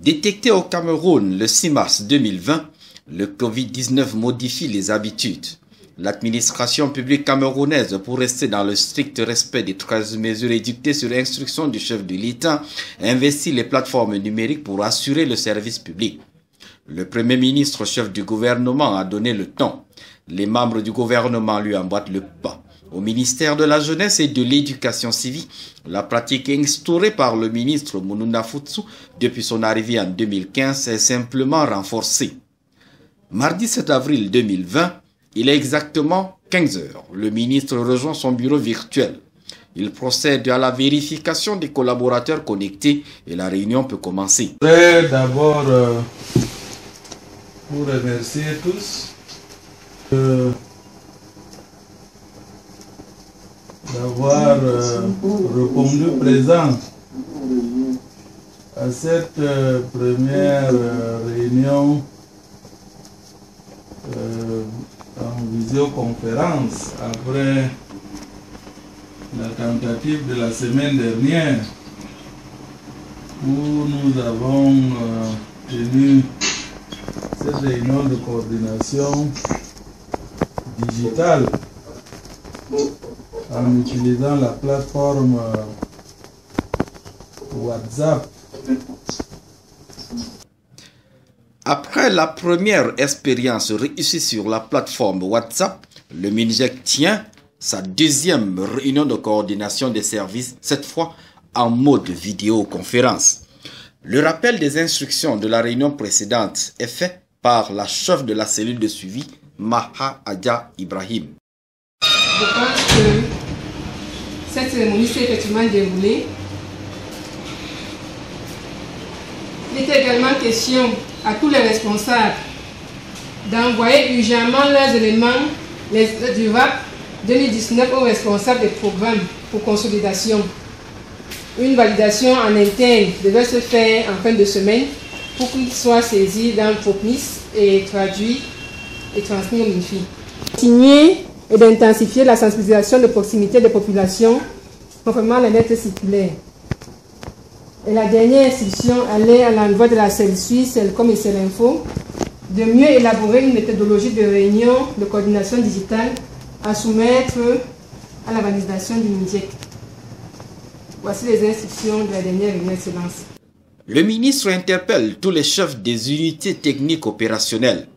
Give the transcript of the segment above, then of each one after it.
Détecté au Cameroun le 6 mars 2020, le Covid-19 modifie les habitudes. L'administration publique camerounaise, pour rester dans le strict respect des 13 mesures édictées sur instruction du chef de l'État, investit les plateformes numériques pour assurer le service public. Le Premier ministre, chef du gouvernement, a donné le temps. Les membres du gouvernement lui emboîtent le pas. Au ministère de la Jeunesse et de l'Éducation civique, la pratique instaurée par le ministre Mounou Nafoutsou depuis son arrivée en 2015 est simplement renforcée. Mardi 7 avril 2020, il est exactement 15 heures. Le ministre rejoint son bureau virtuel. Il procède à la vérification des collaborateurs connectés et la réunion peut commencer. Je voudrais d'abord vous remercier tous d'avoir répondu présent à cette première réunion en visioconférence après la tentative de la semaine dernière où nous avons tenu cette réunion de coordination digitale en utilisant la plateforme WhatsApp. Après la première expérience réussie sur la plateforme WhatsApp, le MINJEC tient sa deuxième réunion de coordination des services, cette fois en mode vidéoconférence. Le rappel des instructions de la réunion précédente est fait par la chef de la cellule de suivi, Maha Adja Ibrahim. Je pense que cette cérémonie s'est effectivement déroulée. Il était également question à tous les responsables d'envoyer urgemment leurs éléments du RAP 2019 aux responsables des programmes pour consolidation. Une validation en interne devait se faire en fin de semaine pour qu'il soit saisi dans le FOPMIS et traduit et transmis au MINFI. Continuer et d'intensifier la sensibilisation de proximité des populations conformément à la lettre circulaire. Et la dernière instruction allait à l'endroit de la CELSUI, CELCOM et CELINFO, de mieux élaborer une méthodologie de réunion de coordination digitale à soumettre à la validation du MINJEC. Voici les instructions de la dernière réunion d'excellence. Le ministre interpelle tous les chefs des unités techniques opérationnelles.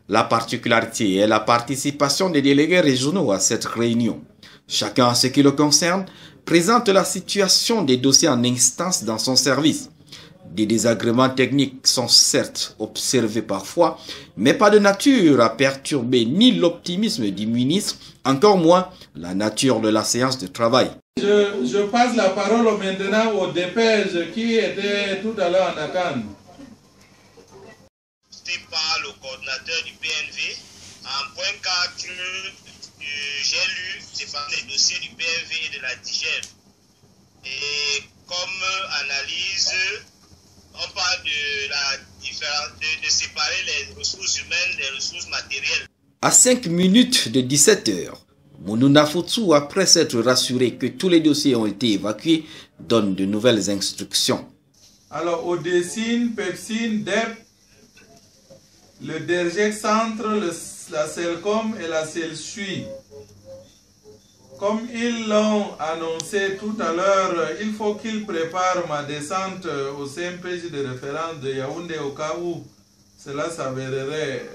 La particularité est la participation des délégués régionaux à cette réunion. Chacun, en ce qui le concerne, présente la situation des dossiers en instance dans son service. Des désagréments techniques sont certes observés parfois, mais pas de nature à perturber ni l'optimisme du ministre, encore moins la nature de la séance de travail. Je passe la parole maintenant au DPEJ qui était tout à l'heure en attente. Par le coordinateur du PNV, en point 4, j'ai lu les dossiers du PNV et de la DIGEL. Et comme analyse, on parle de la différence, de séparer les ressources humaines des ressources matérielles. À 5 minutes de 17 heures, Mounou Nafoutsou, après s'être rassuré que tous les dossiers ont été évacués, donne de nouvelles instructions. Alors, au DECIN, PEPSIN, DEP, le DERGEC Centre, la CELCOM et la CELSUI. Comme ils l'ont annoncé tout à l'heure, il faut qu'ils préparent ma descente au CMPJ de référence de Yaoundé au cas où cela s'avérerait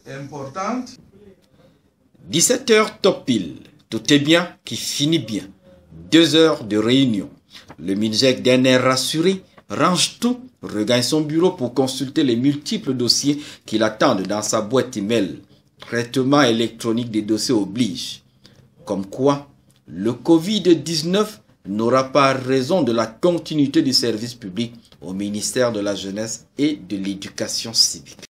importante. 17 heures top pile, tout est bien qui finit bien. 2 heures de réunion. Le MINJEC, d'un air rassuré, range tout, regagne son bureau pour consulter les multiples dossiers qui l'attendent dans sa boîte email. Traitement électronique des dossiers oblige. Comme quoi, le Covid-19 n'aura pas raison de la continuité du service public au ministère de la Jeunesse et de l'Éducation civique.